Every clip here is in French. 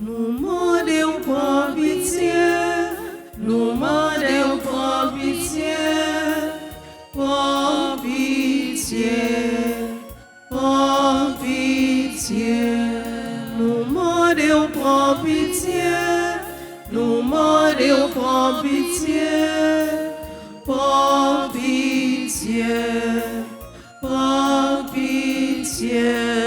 Nous demandons prends pitié, nous demandons prends pitié, prends pitié, prends pitié. Nous demandons prends pitié, nous demandons prends pitié, prends pitié, prends pitié.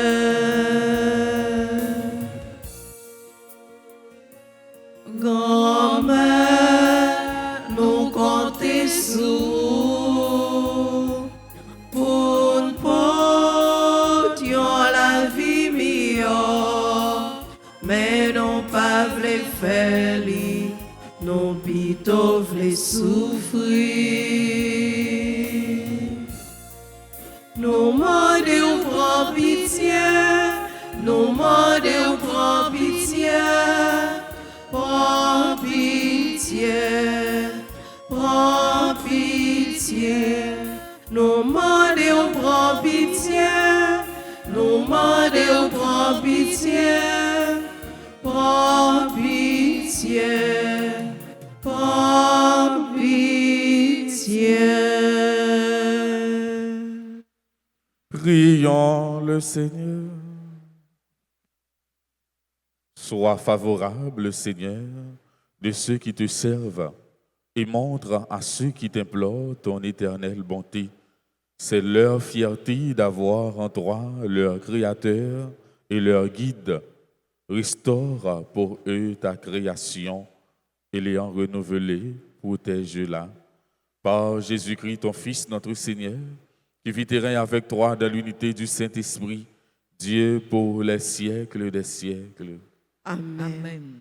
Grand-mère, nous comptons sous pour nous porter la vie meilleure, mais non pas vle faire li, non plutôt vle souffrir. Nous demandons prends pitié, nous demandons prends pitié. Prends pitié, prends pitié. Nous demandons prends pitié, nous demandons prends pitié, prends pitié, prends pitié. Prions le Seigneur. Sois favorable, Seigneur, de ceux qui te servent et montre à ceux qui t'implorent ton éternelle bonté. C'est leur fierté d'avoir en toi leur Créateur et leur guide. Restaure pour eux ta création et l'ayant renouvelée, protège-la. Par Jésus-Christ, ton Fils, notre Seigneur, qui vit et règne avec toi dans l'unité du Saint-Esprit, Dieu pour les siècles des siècles. Amen. Amen.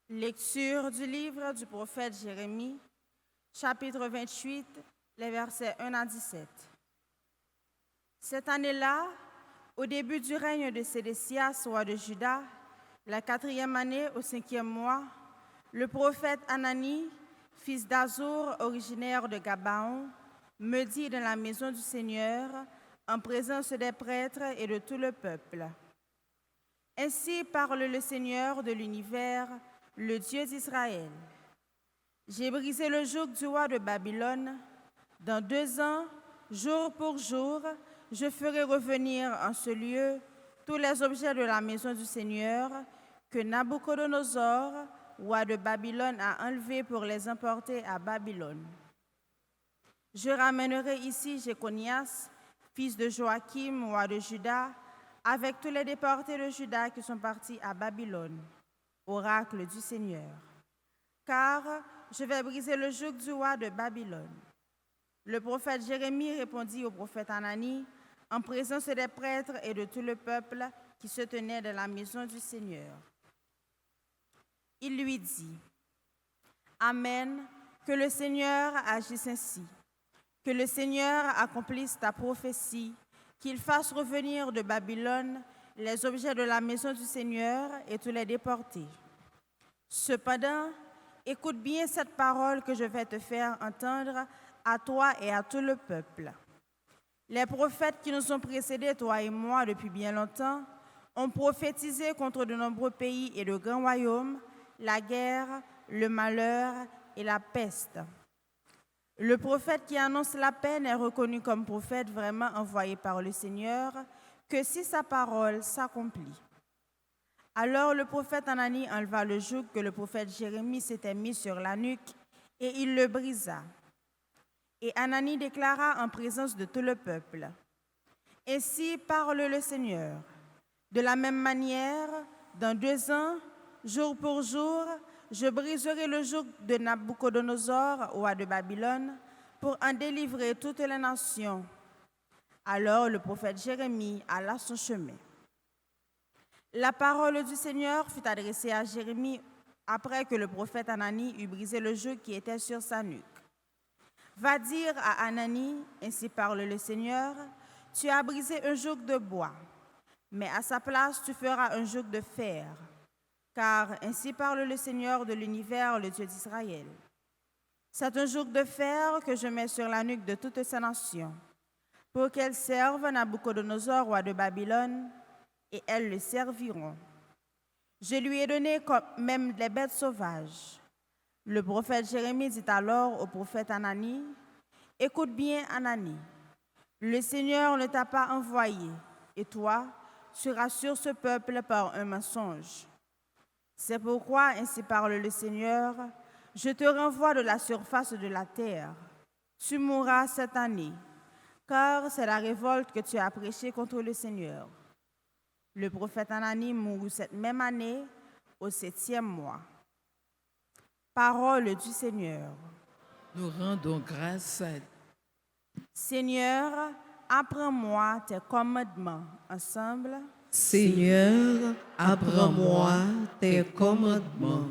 Lecture du livre du prophète Jérémie, chapitre 28, les versets 1 à 17. Cette année-là, au début du règne de Sédécias, roi de Juda, la 4e année, au 5e mois, le prophète Anani, fils d'Azur, originaire de Gabaon, me dit dans la maison du Seigneur, en présence des prêtres et de tout le peuple. Ainsi parle le Seigneur de l'univers, le Dieu d'Israël. J'ai brisé le joug du roi de Babylone. Dans 2 ans, jour pour jour, je ferai revenir en ce lieu tous les objets de la maison du Seigneur que Nabuchodonosor, roi de Babylone, a enlevés pour les emporter à Babylone. Je ramènerai ici Jéconias, fils de Joachim, roi de Juda, avec tous les déportés de Juda qui sont partis à Babylone. Oracle du Seigneur. Car je vais briser le joug du roi de Babylone. Le prophète Jérémie répondit au prophète Anani, en présence des prêtres et de tout le peuple qui se tenait dans la maison du Seigneur. Il lui dit, Amen, que le Seigneur agisse ainsi, que le Seigneur accomplisse ta prophétie, qu'il fasse revenir de Babylone les objets de la maison du Seigneur et tous les déportés. Cependant, écoute bien cette parole que je vais te faire entendre à toi et à tout le peuple. Les prophètes qui nous ont précédés, toi et moi, depuis bien longtemps, ont prophétisé contre de nombreux pays et de grands royaumes, la guerre, le malheur et la peste. Le prophète qui annonce la paix n'est reconnu comme prophète vraiment envoyé par le Seigneur que si sa parole s'accomplit. Alors le prophète Anani enleva le joug que le prophète Jérémie s'était mis sur la nuque et il le brisa. Et Anani déclara en présence de tout le peuple, « Ainsi parle le Seigneur. De la même manière, dans 2 ans, jour pour jour, je briserai le joug de Nabuchodonosor, roi de Babylone, pour en délivrer toutes les nations. » Alors le prophète Jérémie alla son chemin. La parole du Seigneur fut adressée à Jérémie après que le prophète Anani eut brisé le joug qui était sur sa nuque. Va dire à Ananie, ainsi parle le Seigneur, tu as brisé un joug de bois, mais à sa place tu feras un joug de fer. Car ainsi parle le Seigneur de l'univers, le Dieu d'Israël. C'est un joug de fer que je mets sur la nuque de toutes ces nations, pour qu'elles servent Nabuchodonosor, roi de Babylone, et elles le serviront. Je lui ai donné même les bêtes sauvages. Le prophète Jérémie dit alors au prophète Ananie, « Écoute bien, Ananie, le Seigneur ne t'a pas envoyé, et toi, tu rassures ce peuple par un mensonge. C'est pourquoi, ainsi parle le Seigneur, je te renvoie de la surface de la terre. Tu mourras cette année, car c'est la révolte que tu as prêchée contre le Seigneur. » Le prophète Ananie mourut cette même année, au 7e mois. Parole du Seigneur. Nous rendons grâce à Seigneur, apprends-moi tes commandements ensemble. Seigneur, apprends-moi tes commandements.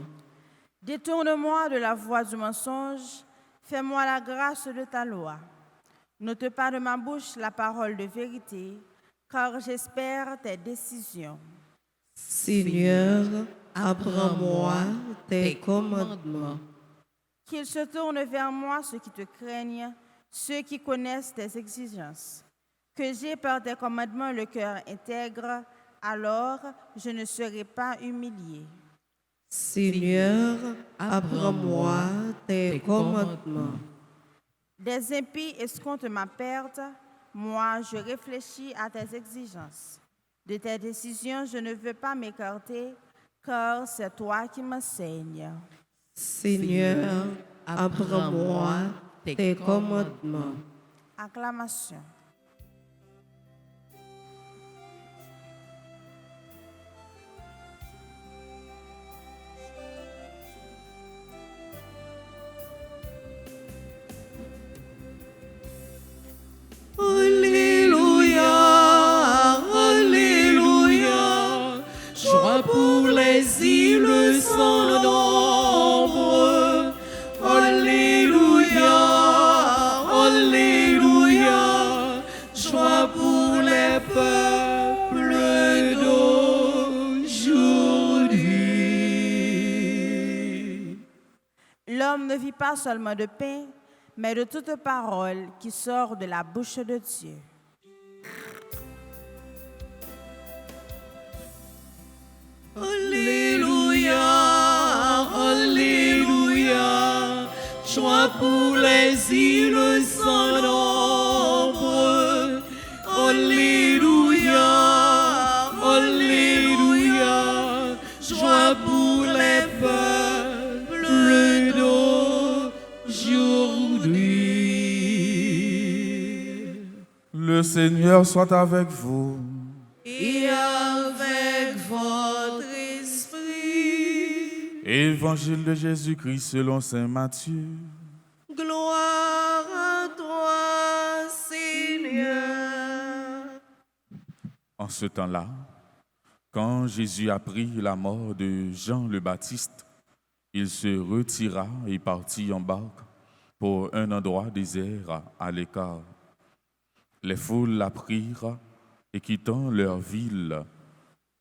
Détourne-moi de la voie du mensonge, fais-moi la grâce de ta loi. N'ôte pas de ma bouche la parole de vérité, car j'espère tes décisions. Seigneur, apprends-moi tes commandements. Qu'ils se tournent vers moi ceux qui te craignent, ceux qui connaissent tes exigences. Que j'ai par tes commandements le cœur intègre, alors je ne serai pas humilié. Seigneur, apprends-moi tes commandements. Des impies escomptent ma perte, moi je réfléchis à tes exigences. De tes décisions, je ne veux pas m'écarter, car c'est toi qui m'enseignes. Seigneur, apprends-moi tes commandements. Acclamation. Alléluia, Alléluia, joie pour les îles sans nombre. Alléluia, Alléluia, joie pour les peuples d'aujourd'hui. L'homme ne vit pas seulement de pain, mais de toute parole qui sort de la bouche de Dieu. Alléluia, Alléluia, joie pour les îles sans nombre. Alléluia, Alléluia, joie pour les peuples d'aujourd'hui. Le Seigneur soit avec vous. Et avec votre esprit, Évangile de Jésus-Christ selon saint Matthieu. gloire à toi, Seigneur. En ce temps-là, quand Jésus apprit la mort de Jean le Baptiste, il se retira et partit en barque pour un endroit désert à l'écart. Les foules l'apprirent et quittant leur ville,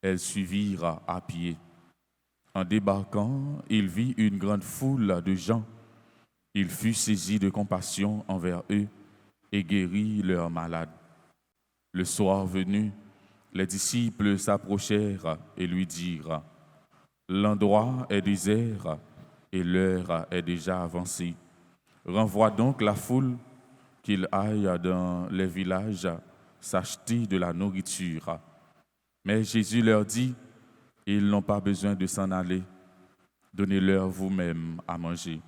elles suivirent à pied. En débarquant, il vit une grande foule de gens. Il fut saisi de compassion envers eux et guérit leurs malades. Le soir venu, les disciples s'approchèrent et lui dirent, « L'endroit est désert et l'heure est déjà avancée. Renvoie donc la foule qu'ils aillent dans les villages s'acheter de la nourriture. » Mais Jésus leur dit, « Ils n'ont pas besoin de s'en aller. Donnez-leur vous-même à manger. »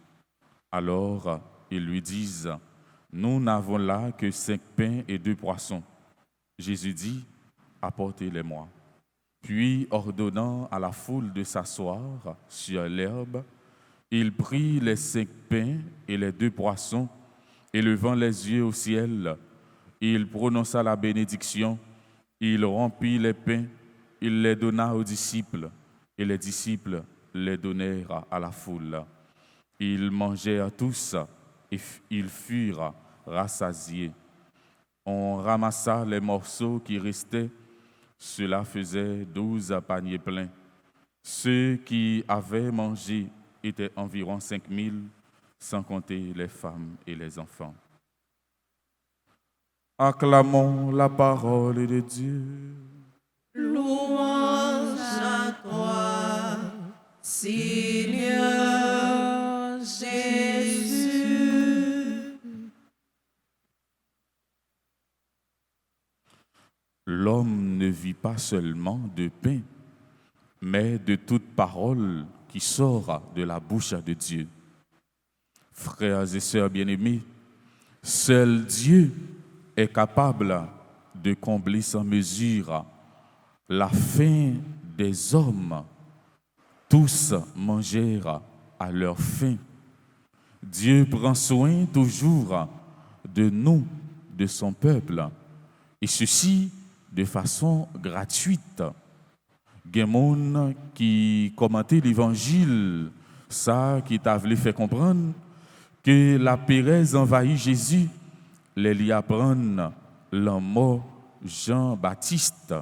Alors ils lui disent, « Nous n'avons là que 5 pains et 2 poissons. » Jésus dit, « Apportez-les-moi. » Puis, ordonnant à la foule de s'asseoir sur l'herbe, il prit les 5 pains et les 2 poissons, et levant les yeux au ciel, il prononça la bénédiction, il rompit les pains, il les donna aux disciples, et les disciples les donnèrent à la foule. Ils mangèrent tous, et ils furent rassasiés. On ramassa les morceaux qui restaient. Cela faisait 12 paniers pleins. Ceux qui avaient mangé étaient environ 5000, sans compter les femmes et les enfants. Acclamons la parole de Dieu. Louange à toi, Seigneur Jésus. L'homme ne vit pas seulement de pain, mais de toute parole qui sort de la bouche de Dieu. Frères et sœurs bien-aimés, seul Dieu est capable de combler sans mesure la faim des hommes. Tous mangèrent à leur faim. Dieu prend soin toujours de nous, de son peuple, et ceci de façon gratuite. Il y a des gens qui commentent l'évangile, ça qui t'a voulu faire comprendre que la Pérez envahit Jésus, les apprennent la mort Jean-Baptiste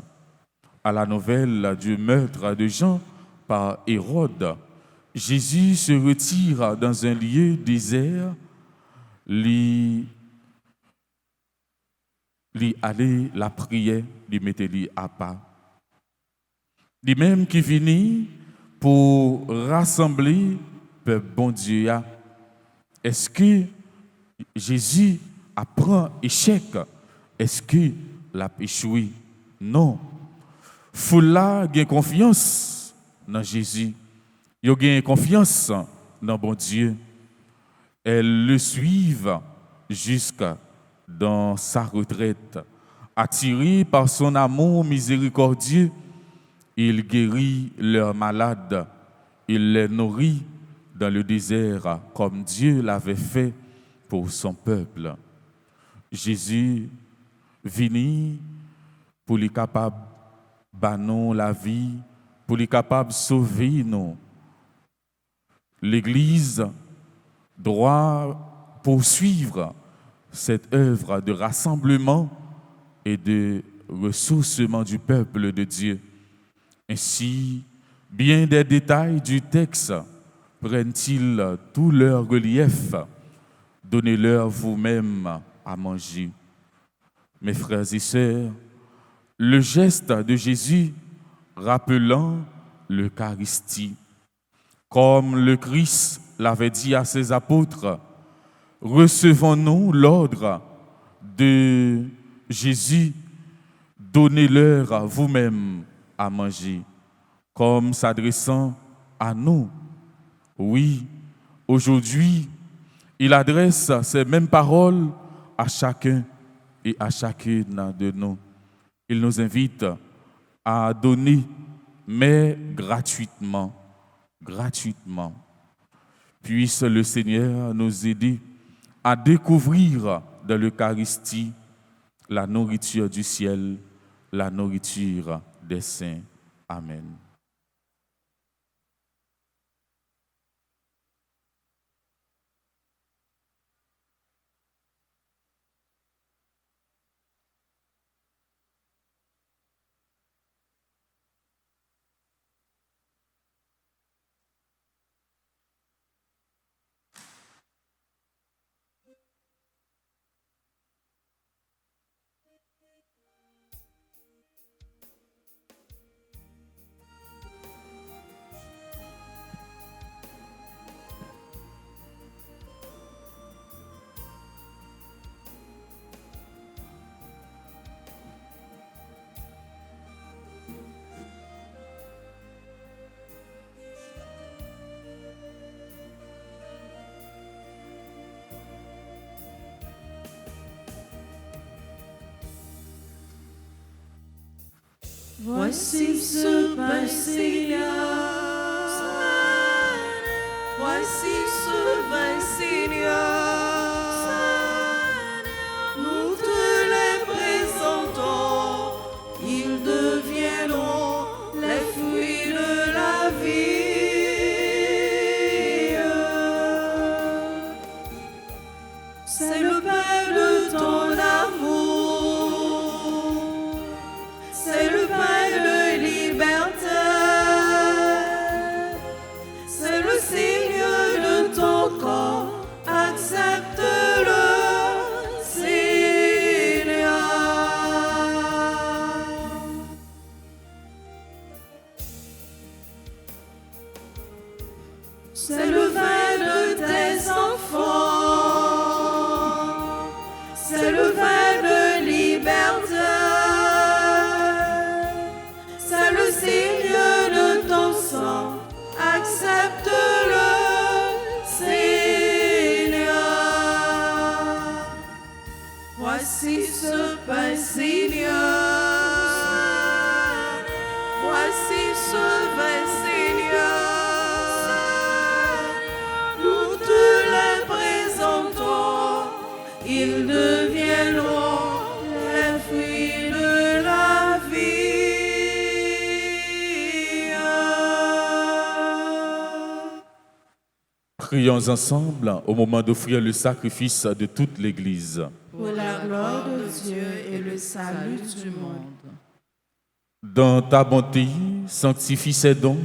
à la nouvelle du meurtre de Jean par Hérode. Jésus se retire dans un lieu désert, lui aller la prière, lui mettre à part. Lui-même qui vient pour rassembler le peuple bon Dieu. Est-ce que Jésus apprend échec? Est-ce qu'il a échoué? Non. Foula a confiance dans Jésus. Il a confiance dans bon Dieu. Elles le suivent jusqu'à dans sa retraite. Attirés par son amour miséricordieux, il guérit leurs malades. Il les nourrit dans le désert comme Dieu l'avait fait pour son peuple. Jésus venu pour les capables de la vie, pour les capables de sauver nous. L'Église doit poursuivre cette œuvre de rassemblement et de ressourcement du peuple de Dieu. Ainsi, bien des détails du texte prennent-ils tout leur relief. Donnez-leur vous-même à manger. Mes frères et sœurs, le geste de Jésus rappelant l'Eucharistie, comme le Christ l'avait dit à ses apôtres, recevons-nous l'ordre de Jésus, donnez-leur vous-même à manger, comme s'adressant à nous. Oui, aujourd'hui, il adresse ces mêmes paroles à chacun et à chacune de nous. Il nous invite à donner, mais gratuitement. Gratuitement. Puisse le Seigneur nous aider à découvrir dans l'Eucharistie la nourriture du ciel, la nourriture des saints. Amen. Voici ce pain, Seigneur. Voici ce vin, Seigneur. Nous te les présentons. Ils deviendront les fruits de la vie. vin de liberté. C'est le signe de ton sang, accepte-le, Seigneur. Voici ce pain, Seigneur. Voici ce vin, Seigneur. Nous te les présentons, ils deviendront les fruits de la vie. Prions ensemble au moment d'offrir le sacrifice de toute l'Église. Pour la gloire de Dieu et le salut du monde. Dans ta bonté, sanctifie ces dons,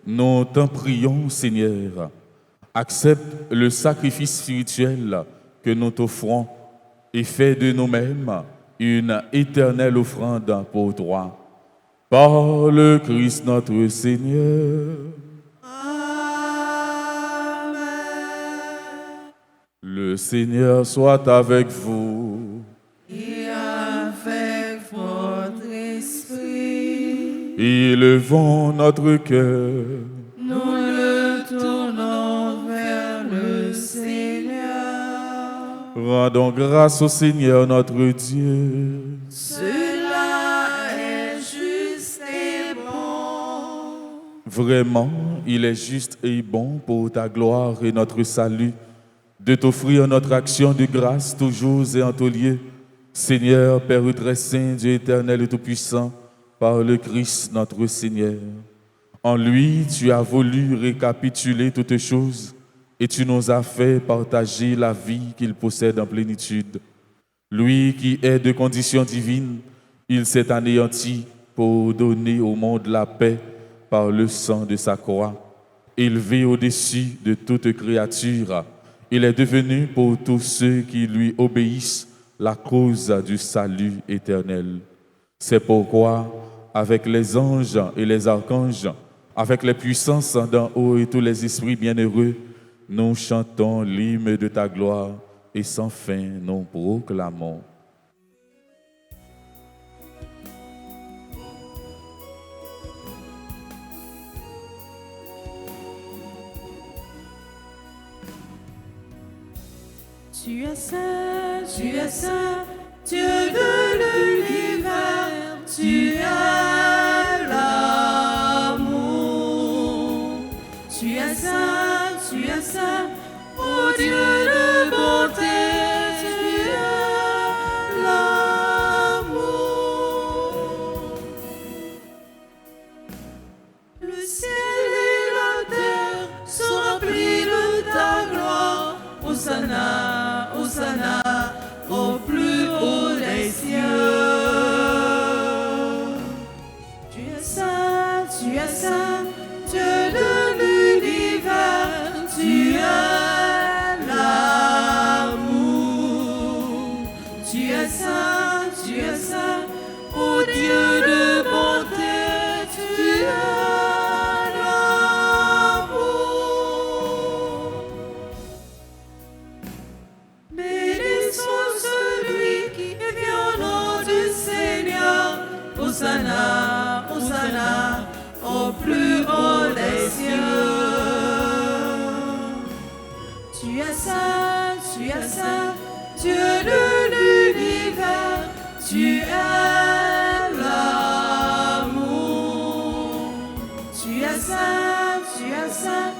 nous t'en prions, Seigneur. Accepte le sacrifice spirituel que nous t'offrons et fais de nous-mêmes une éternelle offrande pour toi. Par le Christ notre Seigneur. Amen. Le Seigneur soit avec vous. Et avec votre esprit, Élevons notre cœur. nous le tournons vers le Seigneur. Rendons grâce au Seigneur notre Dieu. Cela est juste et bon. Vraiment, il est juste et bon pour ta gloire et notre salut de t'offrir notre action de grâce toujours et en tout lieu. Seigneur, Père très saint, Dieu éternel et tout-puissant, par le Christ notre Seigneur. En lui, tu as voulu récapituler toutes choses et tu nous as fait partager la vie qu'il possède en plénitude. Lui qui est de condition divine, il s'est anéanti pour donner au monde la paix par le sang de sa croix. Élevé au-dessus de toute créature, il est devenu pour tous ceux qui lui obéissent la cause du salut éternel. C'est pourquoi, avec les anges et les archanges, avec les puissances d'en haut et tous les esprits bienheureux, nous chantons l'hymne de ta gloire et sans fin nous proclamons. Tu es saint, Dieu de l'univers, tu es l'amour. Tu es saint, ô Dieu de bonté, tu es l'amour. Le ciel et la terre sont remplis de ta gloire. Hosanna, Hosanna, au plus haut des cieux. Tu es saint, Dieu de l'univers, tu es l'amour. Tu es saint, ô Dieu de bonté, tu es l'amour. Bénissons celui qui vient au nom du Seigneur. Hosanna, Hosanna, au plus haut des cieux. Tu es saint, Dieu de l'univers, tu es l'amour. Tu es saint,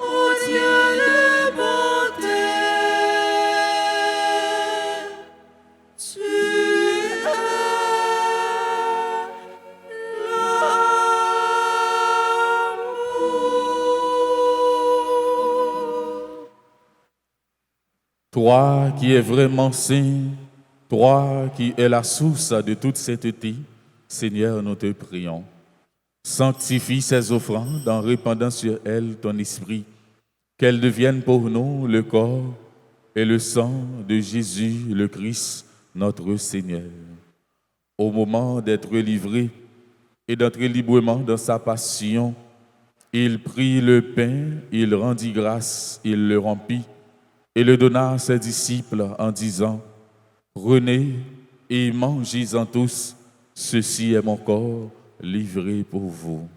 ô Dieu de bonté. Tu es l'amour. Toi qui es vraiment saint, toi qui es la source de toute sainteté, Seigneur, nous te prions. Sanctifie ces offrandes en répandant sur elles ton esprit, qu'elles deviennent pour nous le corps et le sang de Jésus le Christ, notre Seigneur. Au moment d'être livré et d'entrer librement dans sa passion, il prit le pain, il rendit grâce, il le rompit et le donna à ses disciples en disant: Prenez et mangez-en tous, ceci est mon corps livré pour vous.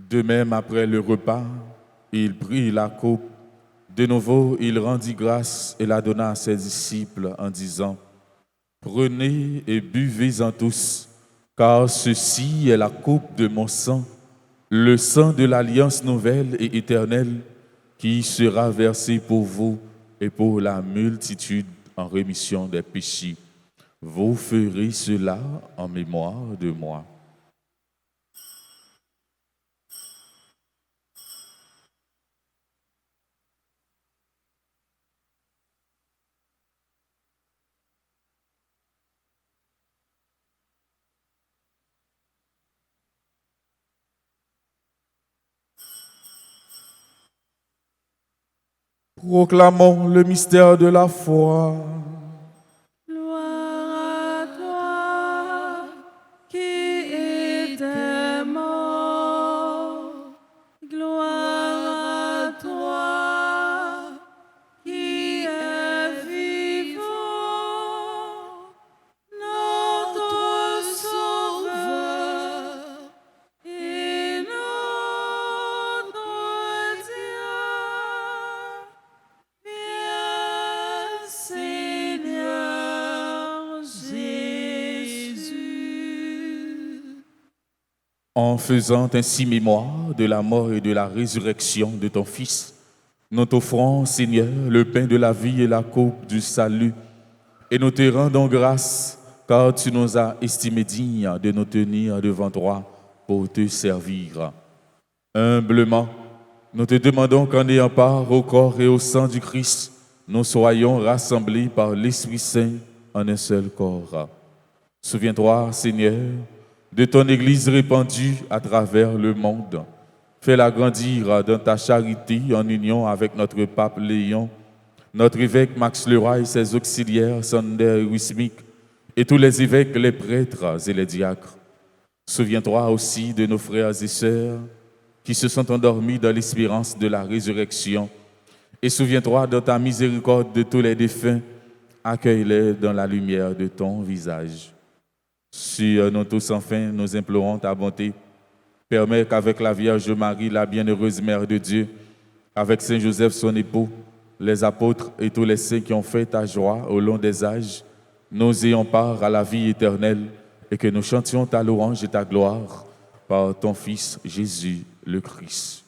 De même, après le repas, il prit la coupe. De nouveau, il rendit grâce et la donna à ses disciples en disant, « Prenez et buvez-en tous, car ceci est la coupe de mon sang, le sang de l'alliance nouvelle et éternelle, qui sera versé pour vous et pour la multitude en rémission des péchés. Vous ferez cela en mémoire de moi. » Proclamons le mystère de la foi. Gloire à toi qui étais mort. Gloire à toi qui es vivant. Notre Sauveur et notre Dieu. Viens, Seigneur Jésus. En faisant ainsi mémoire de la mort et de la résurrection de ton Fils, nous t'offrons, Seigneur, le pain de la vie et la coupe du salut, et nous te rendons grâce, car tu nous as estimés dignes de nous tenir devant toi pour te servir. Humblement, nous te demandons qu'en ayant part au corps et au sang du Christ, nous soyons rassemblés par l'Esprit Saint en un seul corps. Souviens-toi, Seigneur, de ton Église répandue à travers le monde. Fais-la grandir dans ta charité en union avec notre pape Léon, notre évêque Max Leroy et ses auxiliaires Sander et Wismik, et tous les évêques, les prêtres et les diacres. Souviens-toi aussi de nos frères et sœurs qui se sont endormis dans l'espérance de la résurrection. Et souviens-toi de ta miséricorde de tous les défunts, accueille-les dans la lumière de ton visage. Sur nous tous, enfin, nous implorons ta bonté. Permets qu'avec la Vierge Marie, la bienheureuse Mère de Dieu, avec Saint Joseph, son époux, les apôtres et tous les saints qui ont fait ta joie au long des âges, nous ayons part à la vie éternelle et que nous chantions ta louange et ta gloire par ton Fils Jésus le Christ.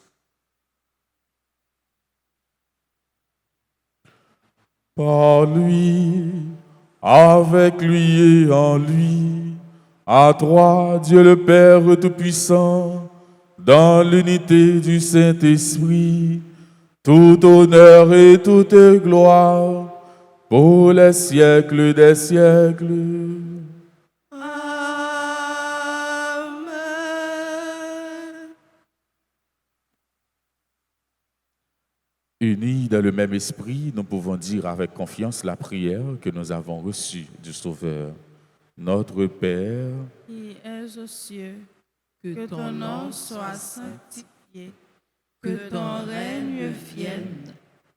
Par lui, avec lui et en lui, à toi, Dieu le Père Tout-Puissant, dans l'unité du Saint-Esprit, tout honneur et toute gloire pour les siècles des siècles. Amen. Unis dans le même esprit, nous pouvons dire avec confiance la prière que nous avons reçue du Sauveur. Notre Père, qui es aux cieux, que ton nom soit sanctifié, que ton règne vienne,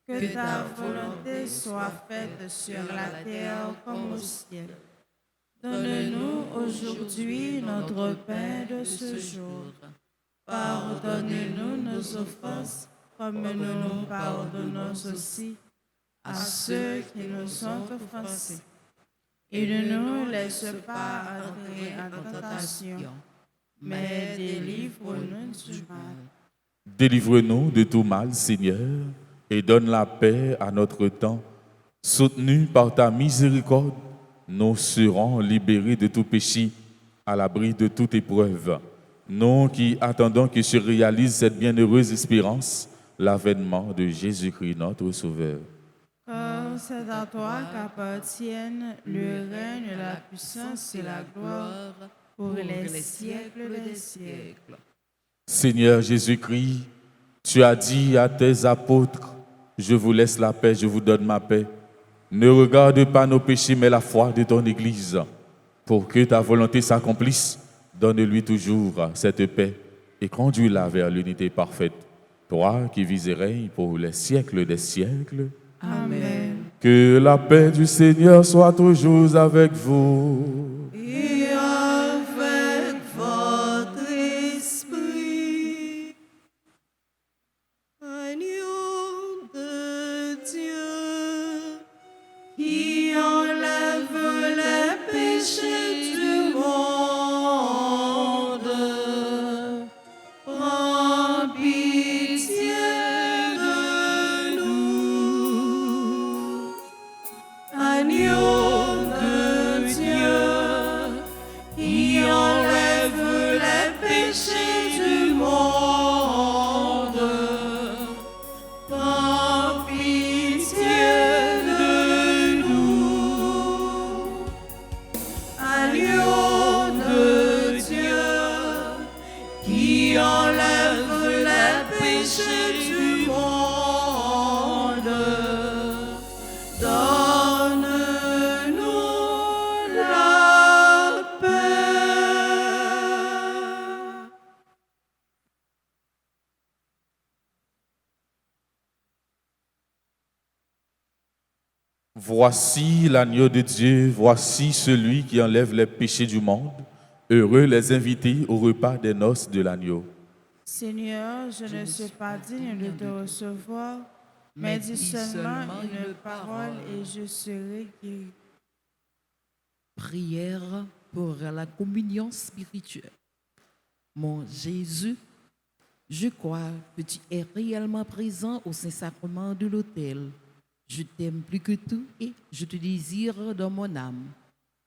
que ta volonté soit faite sur la terre comme au ciel. Donne-nous aujourd'hui notre pain de ce jour. Pardonne-nous nos offenses, comme nous pardonnons aussi à ceux qui nous ont offensés. Et ne nous laisse pas entrer en tentation, mais délivre-nous du mal. délivre-nous de tout mal, Seigneur, et donne la paix à notre temps. Soutenus par ta miséricorde, nous serons libérés de tout péché, à l'abri de toute épreuve. Nous qui attendons que se réalise cette bienheureuse espérance, l'avènement de Jésus-Christ, notre Sauveur. Car c'est à toi qu'appartiennent le règne, la puissance et la gloire pour les siècles des siècles. Seigneur Jésus-Christ, tu as dit à tes apôtres, Je vous laisse la paix, je vous donne ma paix. Ne regarde pas nos péchés, mais la foi de ton Église. Pour que ta volonté s'accomplisse, donne-lui toujours cette paix et conduis-la vers l'unité parfaite. Toi qui vis et règnes pour les siècles des siècles. Amen. Que la paix du Seigneur soit toujours avec vous. Et avec votre esprit. Agneau de Dieu, qui enlève les péchés du monde, prends pitié de nous. Agneau de Dieu, qui enlève les péchés du monde, prends pitié de nous. Agneau de Dieu, qui enlève les péchés du monde, donne-nous la paix. Voici l'agneau de Dieu, voici celui qui enlève les péchés du monde. Heureux les invités au repas des noces de l'agneau. Seigneur, je ne suis pas digne de te recevoir, mais dis seulement une parole et je serai guéri. Prière pour la communion spirituelle. Mon Jésus, je crois que tu es réellement présent au Saint-Sacrement de l'autel. Je t'aime plus que tout et je te désire dans mon âme.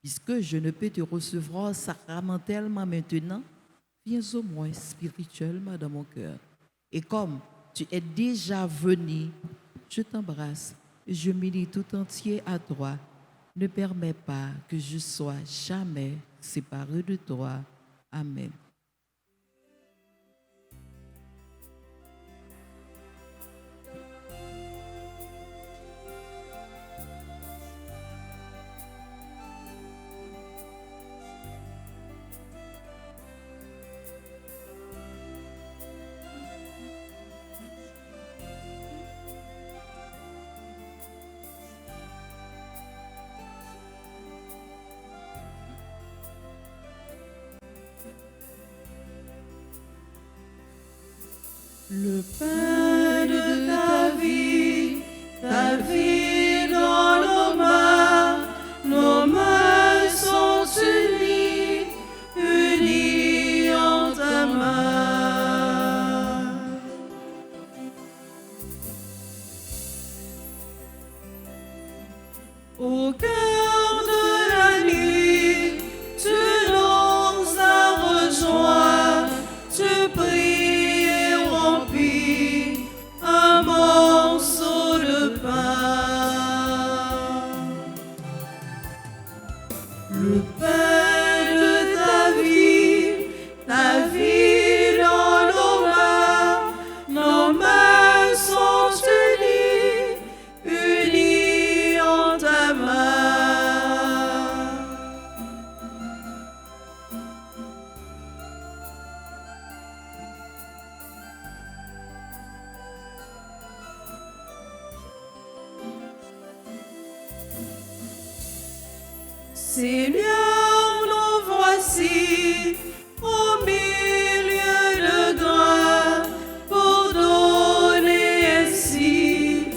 Puisque je ne peux te recevoir sacramentellement maintenant, viens au moins spirituellement dans mon cœur. Et comme tu es déjà venu, je t'embrasse et je m'unis tout entier à toi. Ne permets pas que je sois jamais séparé de toi. Amen. Le pain de ta vie dans nos mains sont unies en ta main. Au cœur de la nuit, tu nous as rejoints, tu pries et rompis un morceau de pain. Le pain de ta vie dans nos mains sont unies en ta main. Seigneur, nous voici au milieu de grains pour donner ainsi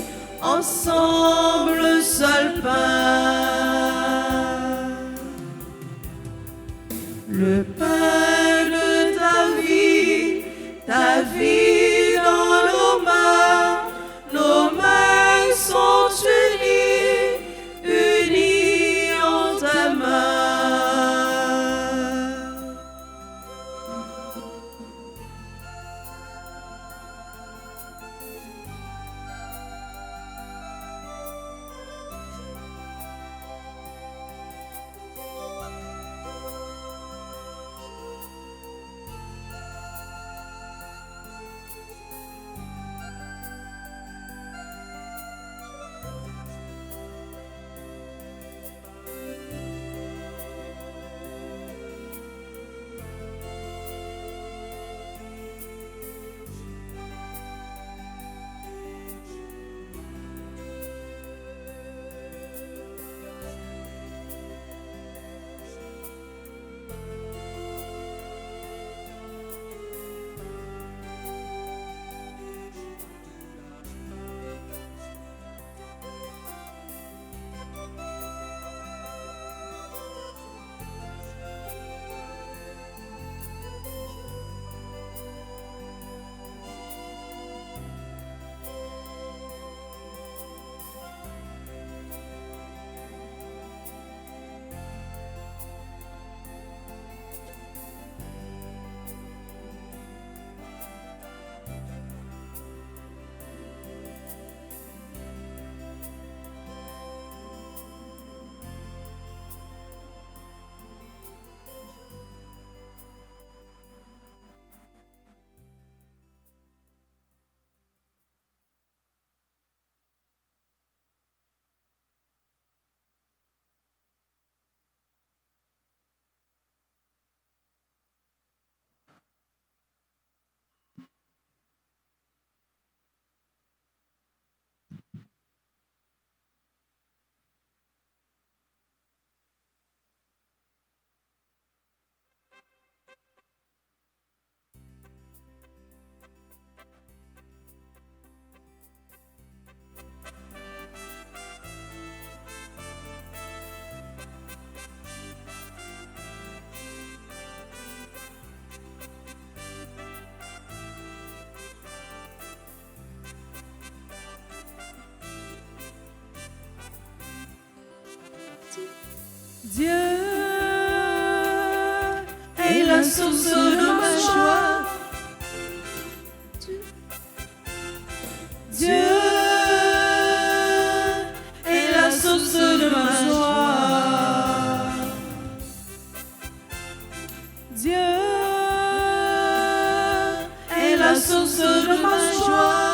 ensemble le seul pain. Le pain de ta vie dans nos mains sont unies en ta main. Dieu est la source de ma joie. Dieu est la source de ma joie. Dieu est la source de ma joie.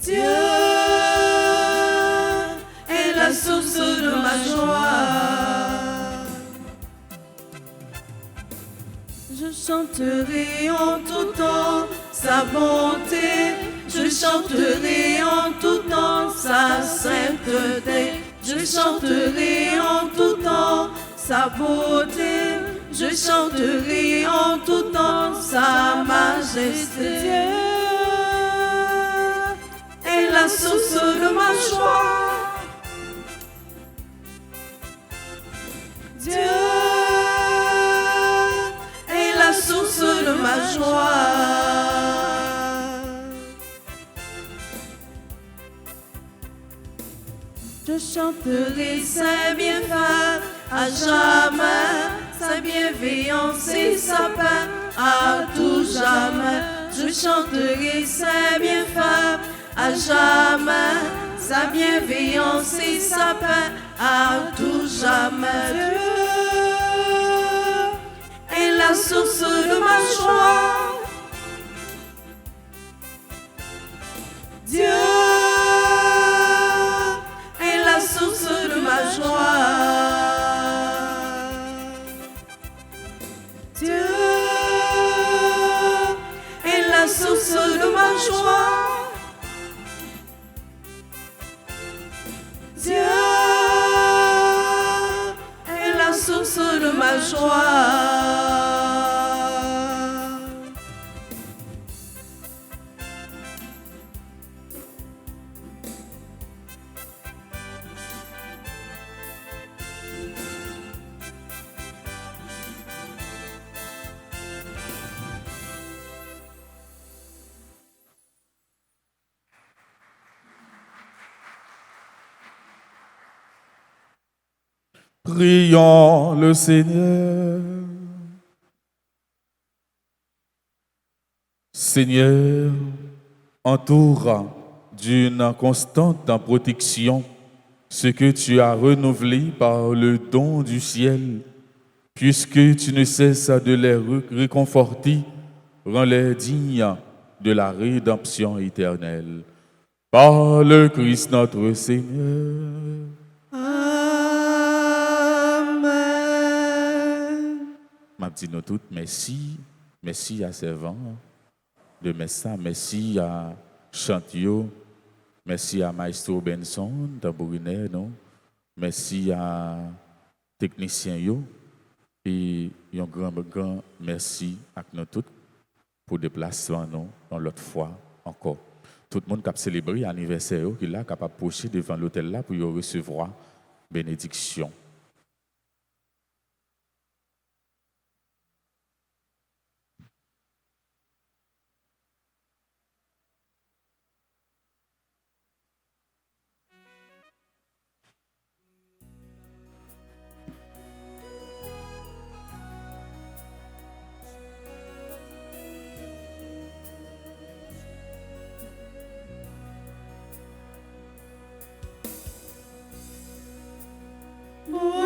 Dieu est la source de ma joie. Je chanterai en tout temps sa bonté. Je chanterai en tout temps sa sainteté. Je chanterai en tout temps sa beauté. Je chanterai en tout temps sa majesté. Dieu est la source de ma joie. Dieu est la source de ma joie. Je chanterai ses bienfaits à jamais, sa bienveillance et sa paix à tout jamais. Je chanterai ses bienfaits à jamais, sa bienveillance et sa paix à tout jamais. Dieu est la source de ma joie. Dieu est la source de ma joie. Dieu est la source de ma joie. Dieu est la source de ma joie. Prions le Seigneur. Seigneur, entoure d'une constante protection ce que tu as renouvelé par le don du ciel, puisque tu ne cesses de les réconforter, rends-les dignes de la rédemption éternelle. Par le Christ notre Seigneur. M'a dit nous toutes merci, merci à Servant de Messa, merci à Chantio, merci à Maestro Benson, tambourinaire, non? Merci à technicien yo, et un grand merci à nous toutes pour déplacement nous dans l'autre fois encore. Tout le monde qui a célébré l'anniversaire qui est capable de pocher devant l'hôtel là pour y recevoir bénédiction. Bon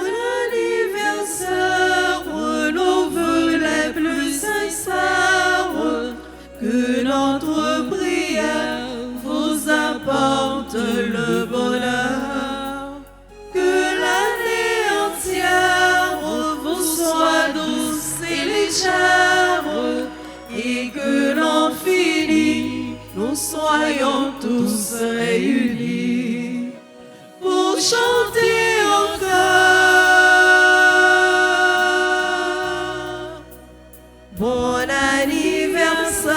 anniversaire, renouve les plus sincères, que notre prière vous apporte le bonheur, que l'année entière vous soit douce et légère, et que l'an fini, nous soyons tous réunis pour chanter encore. Bon anniversaire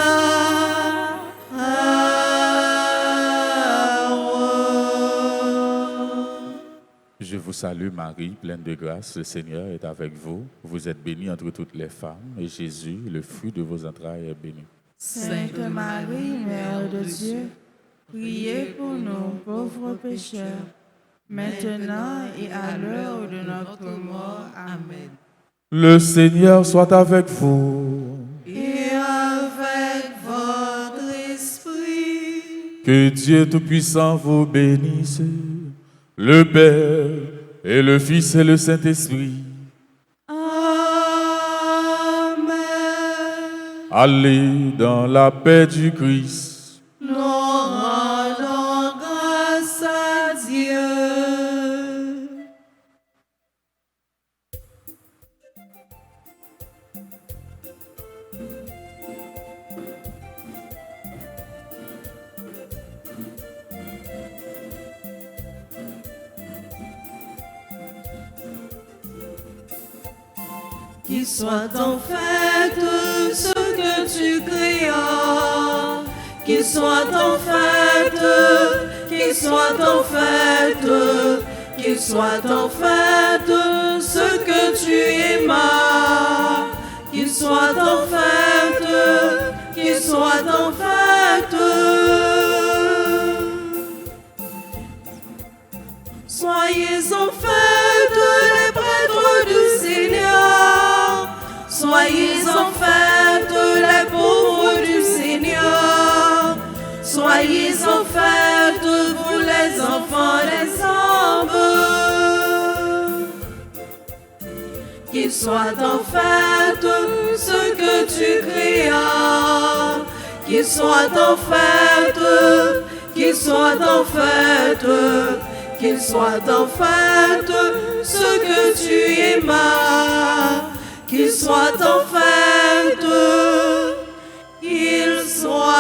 à vous. Je vous salue Marie, pleine de grâce, le Seigneur est avec vous. Vous êtes bénie entre toutes les femmes, et Jésus, le fruit de vos entrailles, est béni. Sainte Marie, Mère de Dieu, priez pour nous pauvres pécheurs, maintenant et à l'heure de notre mort. Amen. Le Seigneur soit avec vous. Et avec votre esprit. Que Dieu Tout-Puissant vous bénisse, le Père et le Fils et le Saint-Esprit. Amen. Allez dans la paix du Christ. Nous rendons grâce à Dieu. Qu'il soit en fait ce que tu créas, qu'il soit en fait, qu'il soit en fait, qu'il soit en fait ce que tu aimas, qu'il soit en fait, qu'il soit en fait. Soyez en fait les prêtres du Seigneur. Soyez en fait les pauvres du Seigneur. Soyez en fait vous les enfants des hommes. Qu'il soit en fait ce que tu créas. Qu'il soit en fait, qu'il soit en fait. Qu'il soit en fait ce que tu aimas, qu'il soit en fait, qu'il soit